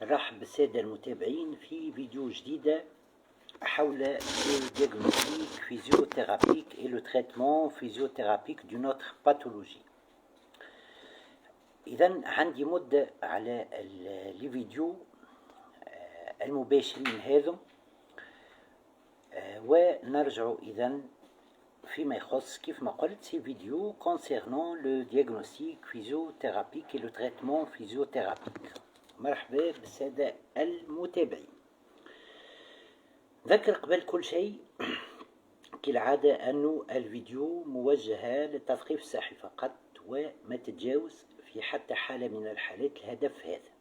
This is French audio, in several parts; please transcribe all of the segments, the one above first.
نرحب بالسادة المتابعين في فيديو جديدة حول le diagnostic physiothérapique et le traitement physiothérapique d'une autre pathologie. إذا عندي مدة على الفيديو المباشرين هذم ونرجع إذا فيما يخص كيف ما قلت سي فيديو concernant le diagnostic physiothérapique et le traitement physiothérapique. مرحبا بالسادة المتابعين. ذكر قبل كل شيء كالعادة أنه الفيديو موجهة للتثقيف الصحي فقط وما تتجاوز في حتى حالة من الحالات الهدف هذا.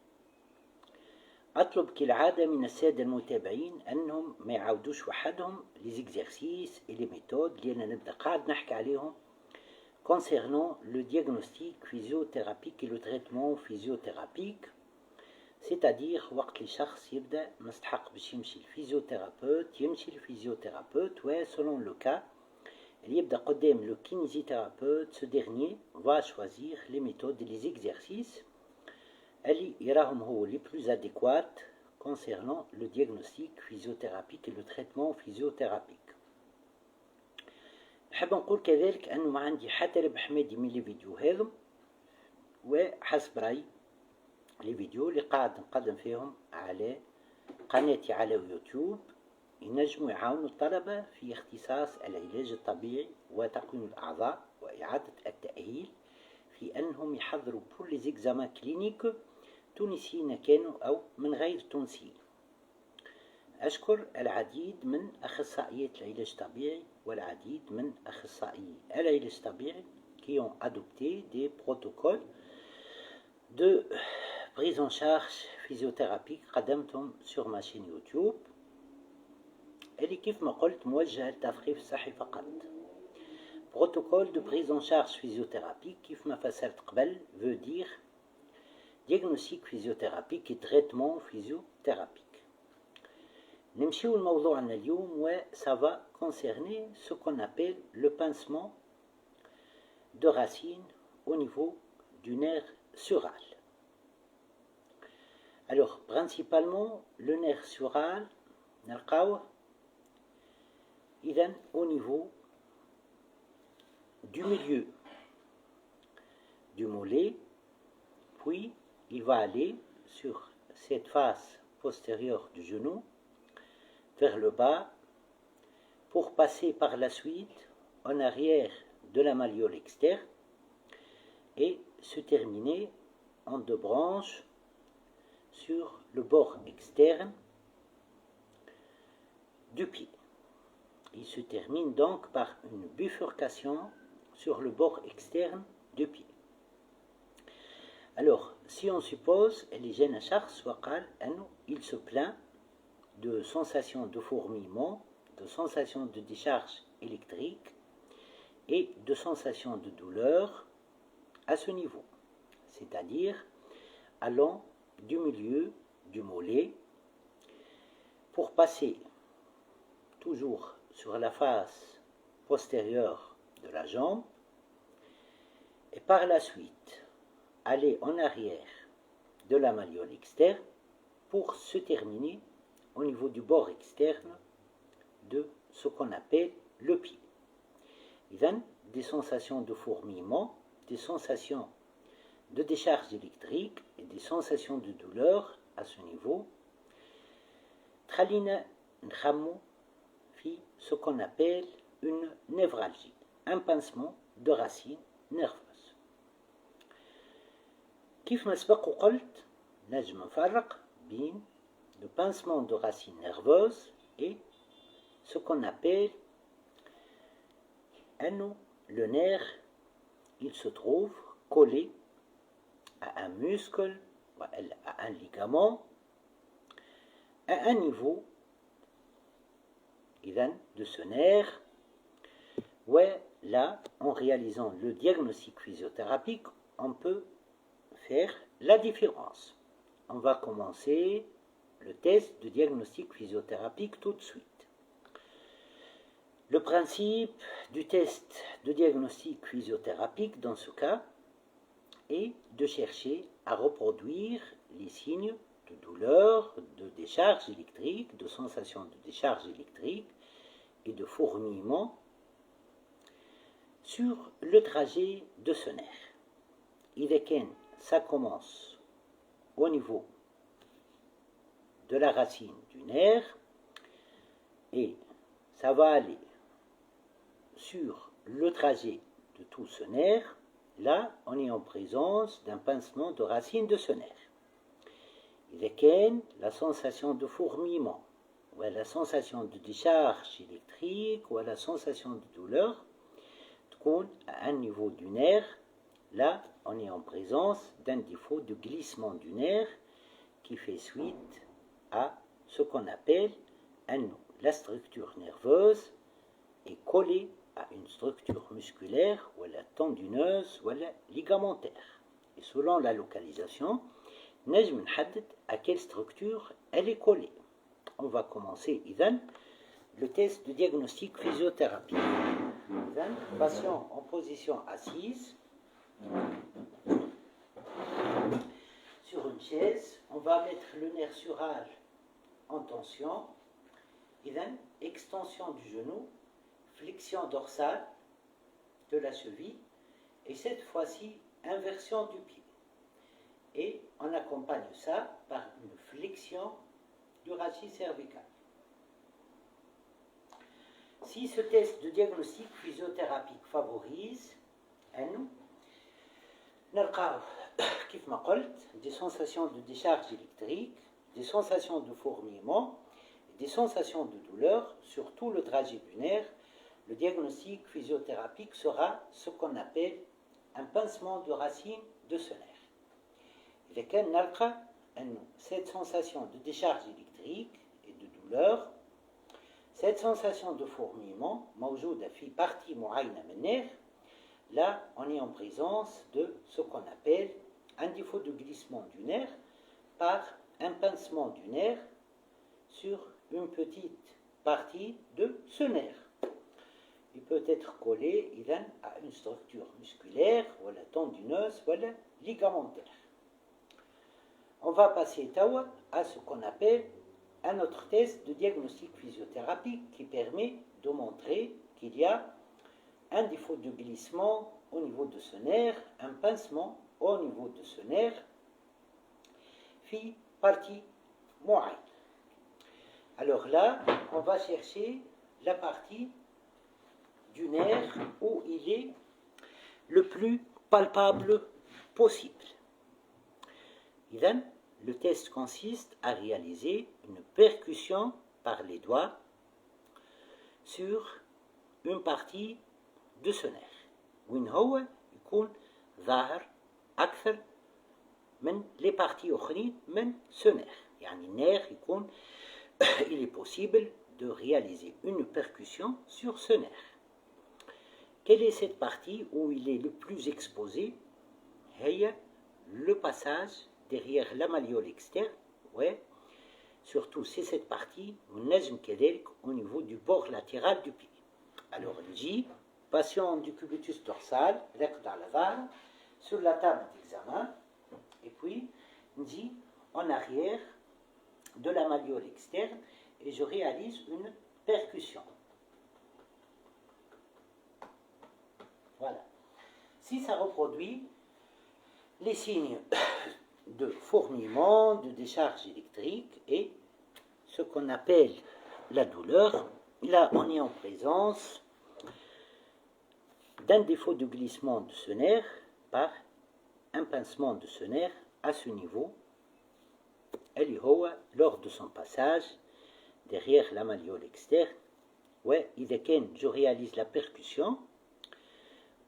أطلب كالعادة من السادة المتابعين أنهم ما يعودوش وحدهم لي زيكزيرسيس et les méthodes اللي أنا نبدأ قاعد نحكي عليهم concernant le diagnostic physiothérapique et le traitement physiothérapique. c'est-à-dire وقت اللي شخص يبدأ مستحق باش يمشي الفيزيوثيرابوت يمشي الفيزيوثيرابوت و selon le cas اللي يبدأ قدام le kinésithérapeute ce dernier va choisir les méthodes et les exercices اللي يراهم هو les plus adéquats concernant le diagnostic physiothérapique et le traitement physiothérapique. نحب نقول كذلك أنه ما عندي حتى ربح مادي من الفيديو هذم وحسب رأيي لي فيديو اللي قاعد نقدم فيهم على قناتي على يوتيوب ينجموا يعاونوا الطلبة في اختصاص العلاج الطبيعي وتقويم الأعضاء وإعادة التأهيل في أنهم يحضروا بور لي زيكزامان كلينيك تونسيين كانوا أو من غير تونسيين. أشكر العديد من أخصائيات العلاج الطبيعي والعديد من أخصائيي العلاج الطبيعي qui ont adopté des protocoles de prise en charge physiothérapique قدمتهم sur ma chaîne YouTube اللي كيف ما قلت موجهة للتثقيف الصحي فقط. protocole de prise en charge physiothérapique كيف ما فسرت قبل veut dire diagnostic physiothérapique et traitement physiothérapique. نمشيو لموضوعنا اليوم و ça va concerner ce qu'on appelle le pincement de racine au niveau du nerf sural. Alors, principalement, le nerf sural, au niveau du milieu du mollet, puis il va aller sur cette face postérieure du genou, vers le bas, pour passer par la suite en arrière de la malléole externe et se terminer en deux branches sur le bord externe du pied. Il se termine donc par une bifurcation sur le bord externe du pied. Alors, si on suppose, les jeunes شخص وقال أنه il se plaint de sensations de fourmillement, de sensations de décharge électrique et de sensations de douleur à ce niveau, c'est-à-dire allant du milieu du mollet pour passer toujours sur la face postérieure de la jambe et par la suite aller en arrière de la malléole externe pour se terminer au niveau du bord externe de ce qu'on appelle le pied. إذن des sensations de fourmillement, des sensations de décharge électrique et des sensations de douleur à ce niveau. تخلينا نخمو في ce qu'on appelle une névralgie, un pincement de racine nerveuse. كيف ما سبق وقلت نجم نفرق بين le pincement de racine nerveuse et ce qu'on appelle le nerf, il se trouve collé à un muscle, à un ligament, à un niveau de ce nerf, où là, en réalisant le diagnostic physiothérapique, on peut faire la différence. On va commencer le test de diagnostic physiothérapique tout de suite. Le principe du test de diagnostic physiothérapique dans ce cas est de chercher à reproduire les signes de douleur, de décharge électrique, de sensation de décharge électrique et de fourmillement sur le trajet de ce nerf. إذا كان ça commence au niveau de la racine du nerf et ça va aller sur le trajet de tout ce nerf, là on est en présence d'un pincement de racine de ce nerf. إذا كان la sensation de fourmillement ou la sensation de décharge électrique ou la sensation de douleur تكون à un niveau du nerf, là on est en présence d'un défaut de glissement du nerf qui fait suite à ce qu'on appelle un nœud. La structure nerveuse est collée à une structure musculaire ou la tendineuse ou la ligamentaire. Et selon la localisation, نجم نحدد à quelle structure elle est collée. On va commencer إذن le test de diagnostic physiothérapie. إذن, patient en position assise sur une chaise, on va mettre le nerf sural en tension. إذن, extension du genou, flexion dorsale de la cheville et cette fois-ci inversion du pied. Et on accompagne ça par une flexion du rachis cervical. Si ce test de diagnostic physiothérapique favorise أنه نلقاو كيف ما قلت des sensations de décharge électrique, des sensations de fourmillement, des sensations de douleur sur tout le trajet du nerf, le diagnostic physiothérapique sera ce qu'on appelle un pincement de racine de ce nerf. إذا كان نلقى أن cette sensation de décharge électrique et de douleur, cette sensation de fourmillement موجودة في partie معينة من النرf, là on est en présence de ce qu'on appelle un défaut de glissement du nerf par un pincement du nerf sur une petite partie de ce nerf. Il peut être collé à une structure musculaire, ou à la tendineuse, ou à la ligamentaire. On va passer à ce qu'on appelle un autre test de diagnostic physiothérapique qui permet de montrer qu'il y a un défaut de glissement au niveau de ce nerf, un pincement au niveau de ce nerf, في partie معينة. Alors là, on va chercher la partie du nerf où il est le plus palpable possible. إذن, le test consiste à réaliser une percussion par les doigts sur une partie de ce nerf. وين هو يكون ظاهر أكثر من les parties أخرين من ce nerf. يعني النرf يكون il est possible de réaliser une percussion sur ce nerf. Quelle est cette partie où il est le plus exposé? هي le passage derrière la malléole externe, ouais. Surtout c'est cette partie au niveau du bord latéral du pied. Alors نجي patient du cubitus dorsal, sur la table d'examen, et puis نجي en arrière de la malléole externe et je réalise une percussion. Voilà. Si ça reproduit les signes de fourmillement, de décharge électrique et ce qu'on appelle la douleur, là on est en présence d'un défaut de glissement de ce nerf par un pincement de ce nerf à ce niveau, lors de son passage derrière la malléole externe. Ouais, je réalise la percussion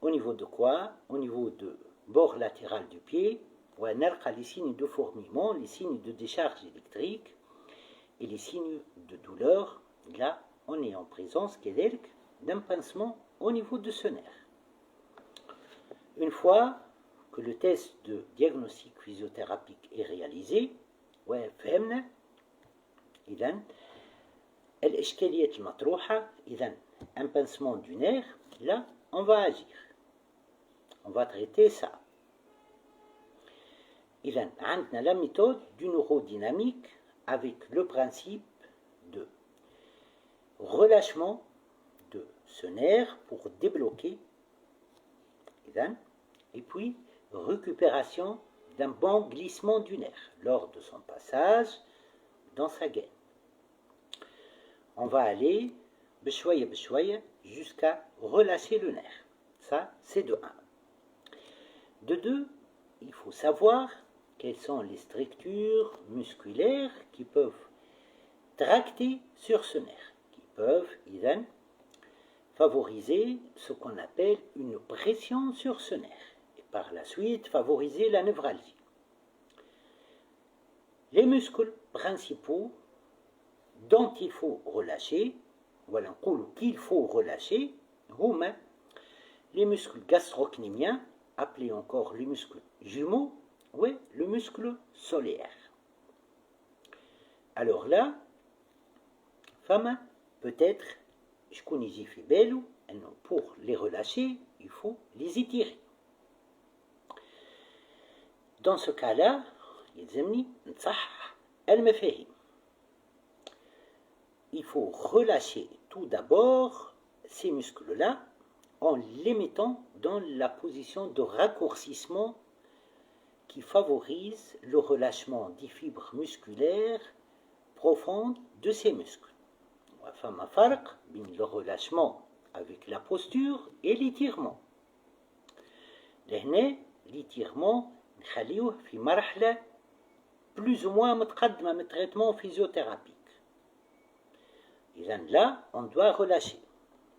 au niveau de quoi? Au niveau de bord latéral du pied, où on a les signes de fourmillement, les signes de décharge électrique et les signes de douleur. Là, on est en présence d'un pincement au niveau de ce nerf. Une fois que le test de diagnostic physiothérapique est réalisé, فهمنا إذن الإشكالية المطروحة. إذن un pincement du nerf, là on va agir, on va traiter ça. إذن عندنا la méthode du neurodynamique avec le principe de relâchement de ce nerf pour débloquer, et puis récupération d'un bon glissement du nerf lors de son passage dans sa gaine. On va aller bchouaya jusqu'à relâcher le nerf. Ça, c'est de 1. De 2, il faut savoir quelles sont les structures musculaires qui peuvent tracter sur ce nerf, qui peuvent, favoriser ce qu'on appelle une pression sur ce nerf, et par la suite favoriser la névralgie. Les muscles principaux dont il faut relâcher, voilà qu'il faut relâcher, les muscles gastrocnémiens, appelés encore les muscles jumeaux, ou le muscle solaire. Alors là, femme, peut-être, je connais pour les relâcher, il faut les étirer. Dans ce cas-là, il faut relâcher tout d'abord ces muscles-là en les mettant dans la position de raccourcissement qui favorise le relâchement des fibres musculaires profondes de ces muscles. فما فرق بين le relâchement avec la posture et l'étirement. لهنا l'étirement نخليوه في مرحلة plus ou moins متقدمة من traitement physiothérapique. إذا là, on doit relâcher.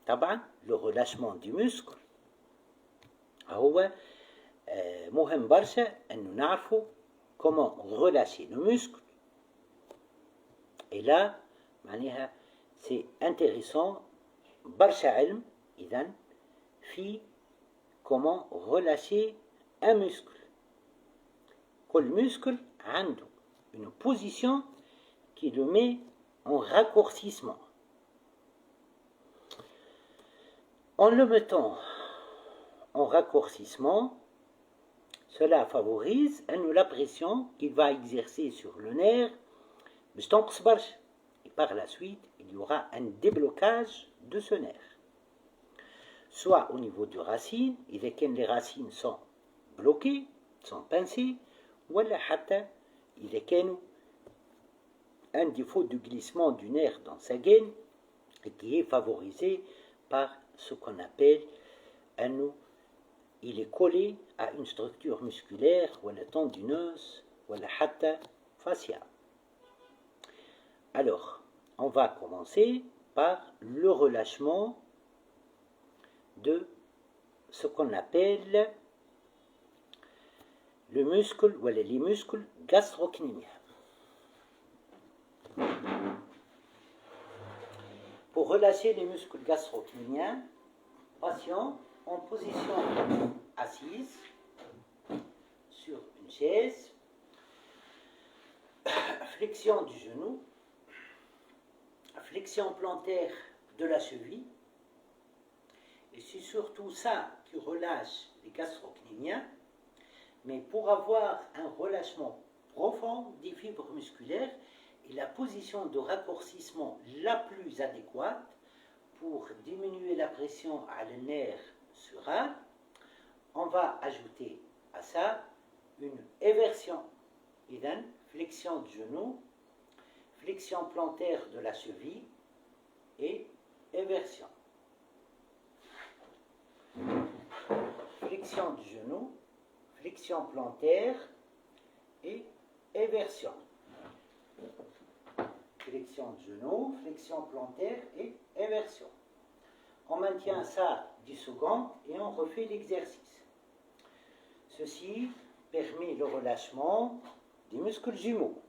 طبعا le relâchement du muscle هو مهم برشا أنه نعرفوا comment relâcher le muscle. Et là, معناها c'est intéressant برشا علم إذن في comment relâcher un muscle. كل muscle عنده une position qui le met en raccourcissement. En le mettant en raccourcissement, cela favorise la pression qu'il va exercer sur le nerf. Et par la suite, il y aura un déblocage de ce nerf. Soit au niveau du racine, et les racines sont bloquées, sont pincées, ou il y a un défaut de glissement du nerf dans sa gaine et qui est favorisé par ce qu'on appelle il est collé à une structure musculaire ou la tendineuse ou la faciale. Alors, on va commencer par le relâchement de ce qu'on appelle le muscle ou les muscles gastrocnémiens. Pour relâcher les muscles gastrocnémiens, patient en position assise sur une chaise, flexion du genou, flexion plantaire de la cheville, et c'est surtout ça qui relâche les gastrocnémiens. Mais pour avoir un relâchement profond des fibres musculaires et la position de raccourcissement la plus adéquate pour diminuer la pression à le nerf sural, on va ajouter à ça une éversion. Idem, flexion du genou, flexion plantaire de la cheville et éversion. Flexion du genou, flexion plantaire et éversion. Flexion du genou, flexion plantaire et éversion. On maintient ça 10 secondes et on refait l'exercice. Ceci permet le relâchement des muscles jumeaux,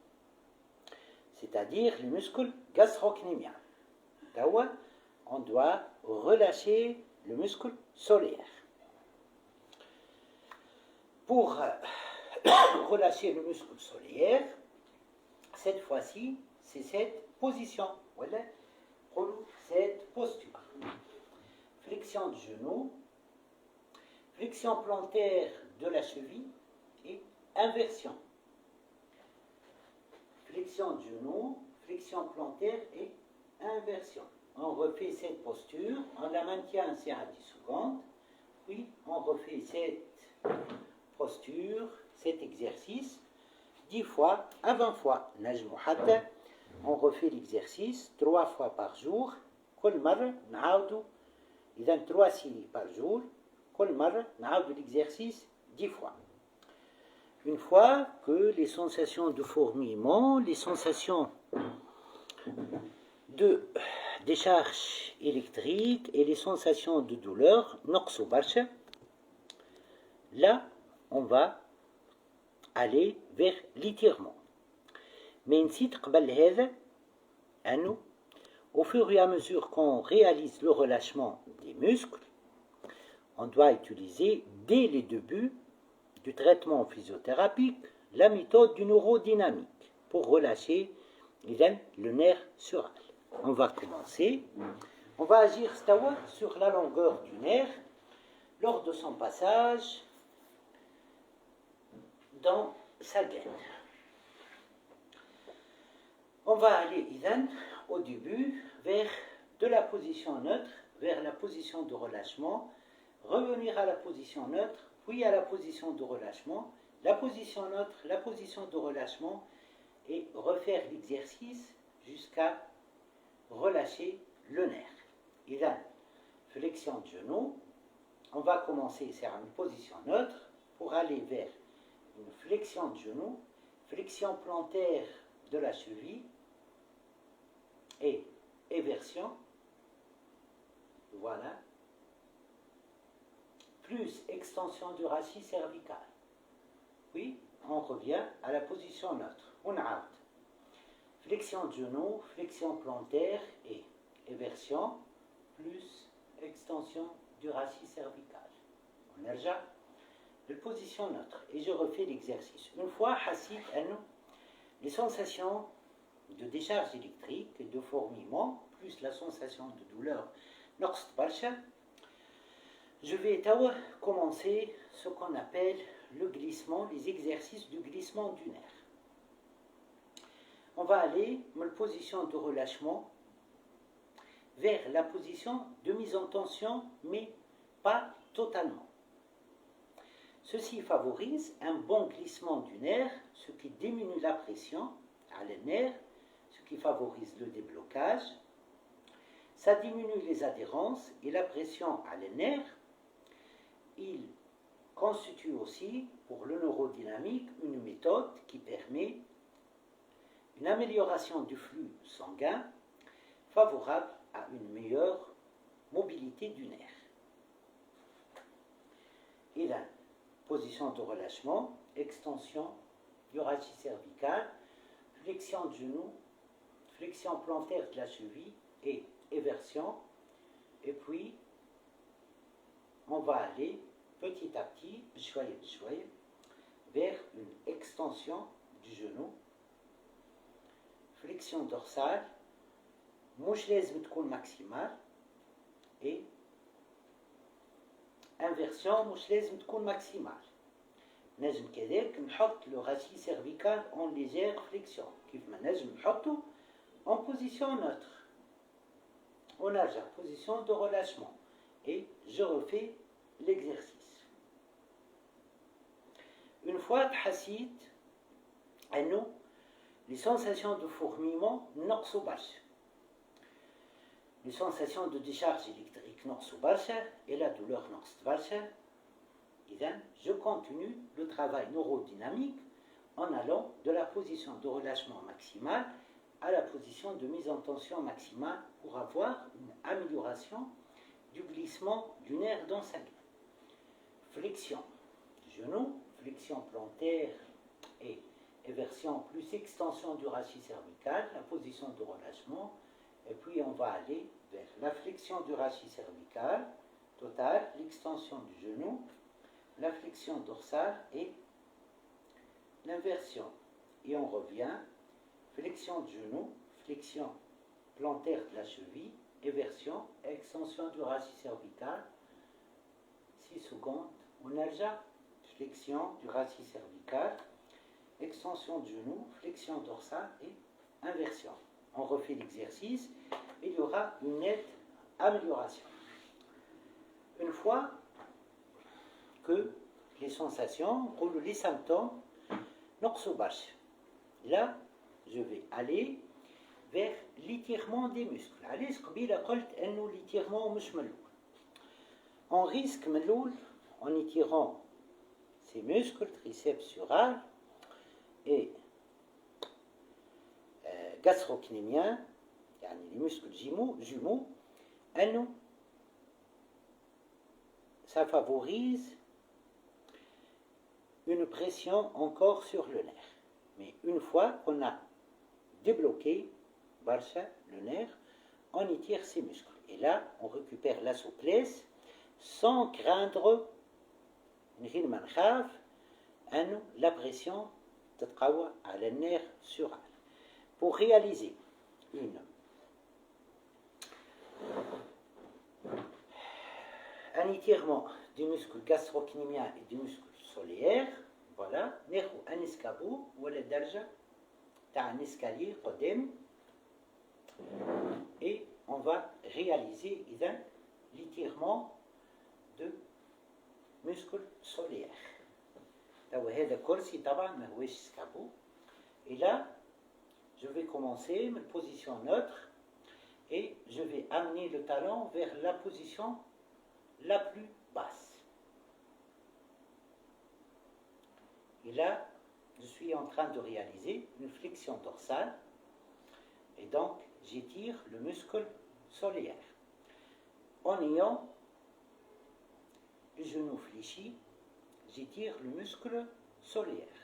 c'est-à-dire les muscles gastrocnémiens. On doit relâcher le muscle solaire. Pour relâcher le muscle solaire, cette fois-ci, c'est cette position, voilà, cette posture. Flexion du genou, flexion plantaire de la cheville et inversion. flexion de genou, flexion plantaire et inversion. On refait cette posture, on la maintient ainsi à 10 secondes, puis on refait cette posture, cet exercice 10 fois à 20 fois. On refait l'exercice 3 fois par jour. كل مرة نعاودو إذا 3 séries par jour. كل مرة نعاودو l'exercice 10 fois. Une fois que les sensations de fourmillement, les sensations de décharge électrique et les sensations de douleur نقصوا برشا, là on va aller vers l'étirement. Mais نسيت قبل هذا أنه au fur et à mesure qu'on réalise le relâchement des muscles, on doit utiliser dès les débuts du traitement physiothérapique la méthode du neurodynamique pour relâcher le nerf sural. On va commencer. On va agir sur la longueur du nerf lors de son passage dans sa gaine. On va aller au début vers de la position neutre, vers la position de relâchement, revenir à la position neutre, puis à la position de relâchement, la position neutre, la position de relâchement, et refaire l'exercice jusqu'à relâcher le nerf. Et là, flexion de genou, on va commencer sur une position neutre pour aller vers une flexion de genou, flexion plantaire de la cheville et éversion, voilà, plus extension du rachis cervical. Puis on revient à la position neutre. On a flexion de genou, flexion plantaire et éversion, plus extension du rachis cervical. On a déjà la position neutre et je refais l'exercice. Une fois les sensations de décharge électrique et de fourmillement, plus la sensation de douleur, je vais commencer ce qu'on appelle le glissement, les exercices du glissement du nerf. On va aller de la position de relâchement vers la position de mise en tension, mais pas totalement. Ceci favorise un bon glissement du nerf, ce qui diminue la pression à le nerf, ce qui favorise le déblocage. Ça diminue les adhérences et la pression à le nerf. Il constitue aussi, pour le neurodynamique, une méthode qui permet une amélioration du flux sanguin favorable à une meilleure mobilité du nerf. Et là, position de relâchement, extension du rachis cervical, flexion de genou, flexion plantaire de la cheville et éversion. Et puis, on va aller petit à petit, vers une extension du genou, flexion dorsale, مش لازم تكون maximale, et inversion مش لازم تكون maximale. نجم كذلك نحط le rachis cervical en légère flexion, كيف ما نجم نحطه en position neutre. On a déjà position de relâchement et je refais l'exercice. Une fois تحسيت أنه les sensations de fourmillement نقصوا برشا, les sensations de décharge électrique نقصوا برشا et la douleur نقصت برشا, je continue le travail neurodynamique en allant de la position de relâchement maximale à la position de mise en tension maximale pour avoir une amélioration du glissement du nerf dans sa gaine. Flexion du genou, flexion plantaire et éversion plus extension du rachis cervical, la position de relâchement, et puis on va aller vers la flexion du rachis cervical total, l'extension du genou, la flexion dorsale et l'inversion. Et on revient, flexion du genou, flexion plantaire de la cheville, éversion, extension du rachis cervical, 6 secondes, on a déjà flexion du rachis cervical, extension de genou, flexion dorsale et inversion. On refait l'exercice, il y aura une nette amélioration. Une fois que les sensations ou les symptômes نقصوا برشا. Là, je vais aller vers l'étirement des muscles. علاش قبيله قلت انه l'étirement مش ملول. On risque ملول en étirant ces muscles triceps sural et gastro-cnémiens, يعني les muscles jumeaux, انه ça favorise une pression encore sur le nerf. Mais une fois qu'on a débloqué le nerf, on étire ses muscles. Et là, on récupère la souplesse sans craindre la pression à le nerf sural. Pour réaliser un étirement du muscle gastro-cnémien et du muscle solaire, voilà, ناخذ un escabeau ولا درجة تاع un escalier قدام et on va réaliser l'étirement de muscle solaire. هذا كرسي طبعا ما هوش escabeau. Et là, je vais commencer ma position neutre et je vais amener le talon vers la position la plus basse. Et là, je suis en train de réaliser une flexion dorsale et donc j'étire le muscle solaire. En ayant le genou fléchi, j'étire le muscle solaire.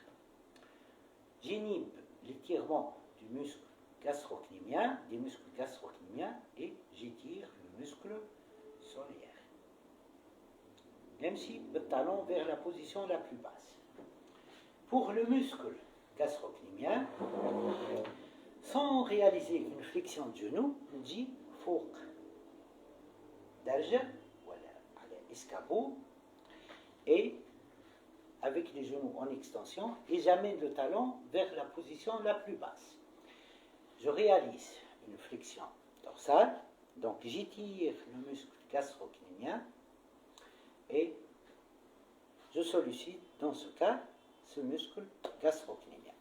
J'inhibe l'étirement du muscle gastro-cnémien, des muscles gastro-cnémiens et j'étire le muscle solaire. Même si le talon vers la position la plus basse. Pour le muscle gastro-cnémien, sans réaliser une flexion de genou, on dit فوق درجة ولا على escabeau et avec les genoux en extension et j'amène le talon vers la position la plus basse. Je réalise une flexion dorsale, donc j'étire le muscle gastro-cnémien et je sollicite dans ce cas ce muscle gastro-cnémien.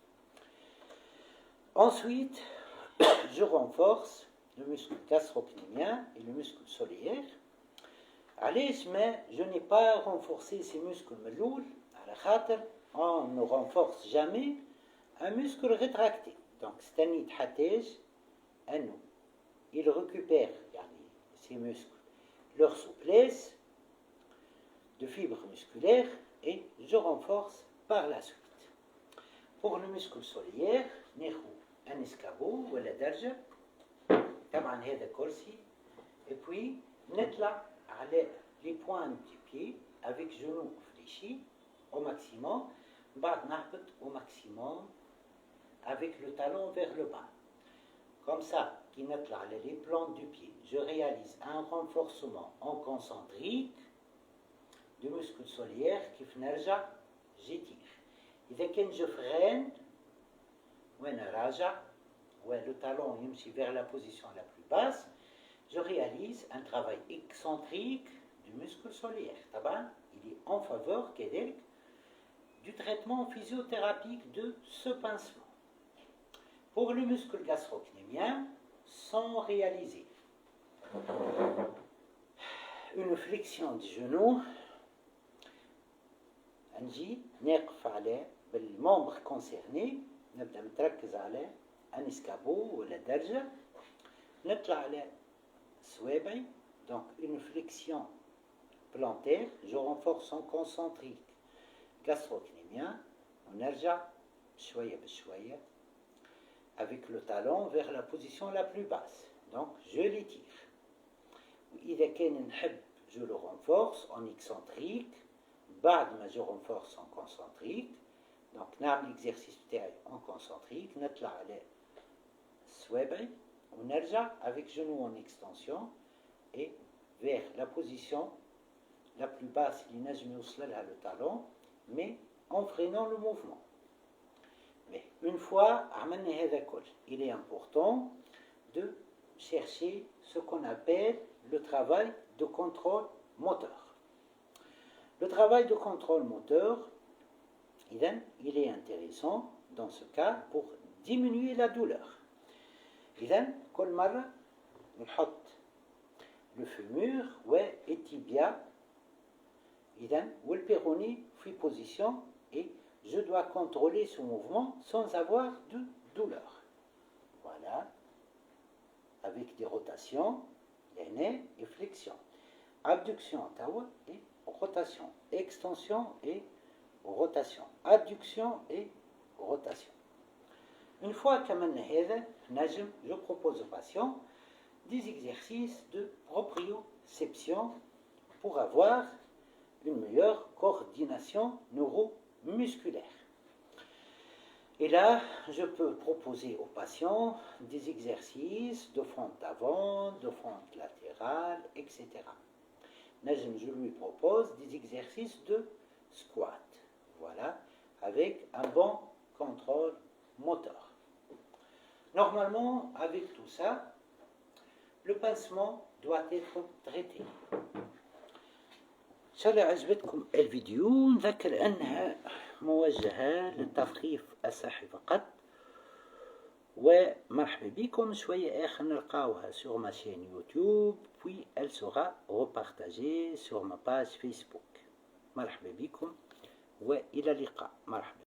Ensuite, je renforce le muscle gastro-cnémien et le muscle solaire. علاش mais je n'ai pas renforcé ces muscles ملول على خاطر on ne renforce jamais un muscle rétracté. Donc استني يتحتاج انه il récupère يعني ces muscles leur souplesse de fibres musculaires et je renforce par la suite. Pour le muscle solaire, ناخذ un escabeau ولا درجة طبعا هذا كرسي et puis نطلع على les pointes du pied avec genoux fléchis au maximum بعد نهبط au maximum avec le talon vers le bas. Comme ça, qui نطلع على les plantes du pied, je réalise un renforcement en concentrique du muscle solaire كيف نرجع j'étire. إذا كان je freine وأنا راجع le talon يمشي vers la position la plus basse, je réalise un travail excentrique du muscle solaire. طبعا il est en faveur كذلك du traitement physiothérapique de ce pincement. Pour le muscle gastro-cnémien, sans réaliser une flexion du genou, نجي نقف على بالممبر concerné نبدأ متركز على un escabeau ولا درجة نطلع على صوابعي donc une flexion plantaire, je renforce en concentrique gastro-cnémien ونرجع بشوية بشوية avec le talon vers la position la plus basse. Donc je l'étire. وإذا كان نحب je le renforce en excentrique بعد ما je renforce en concentrique. Donc نعمل l'exercice تاعي en concentrique نطلع على صوابعي ونرجع avec genou en extension et vers la position la plus basse اللي نجم يوصل لها le talon mais en freinant le mouvement. Une fois عملنا هذا كل, il est important de chercher ce qu'on appelle le travail de contrôle moteur. Le travail de contrôle moteur, il est intéressant dans ce cas pour diminuer la douleur. كل مرة نحط le fémur والtibia والpéroné في position et je dois contrôler ce mouvement sans avoir de douleur. Voilà, avec des rotations et flexion, abduction et rotation, extension et rotation, adduction et rotation. Une fois qu'عملنا هذا je propose aux patients des exercices de proprioception pour avoir une meilleure coordination neuromusculaire. Et là, je peux proposer aux patients des exercices de fente avant, de fente latérale, etc. Je lui propose des exercices de squat, voilà, avec un bon contrôle moteur. Normalement, avec tout ça, le pincement doit être traité. إن شاء الله عجبتكم الفيديو. نذكر أنها موجهة للتثقيف الصحي فقط. ومرحبا بكم. شوية آخر نلقاوها sur ma chaîne YouTube, puis elle sera repartagée sur ma page Facebook. مرحبا بكم وإلى اللقاء. مرحبا.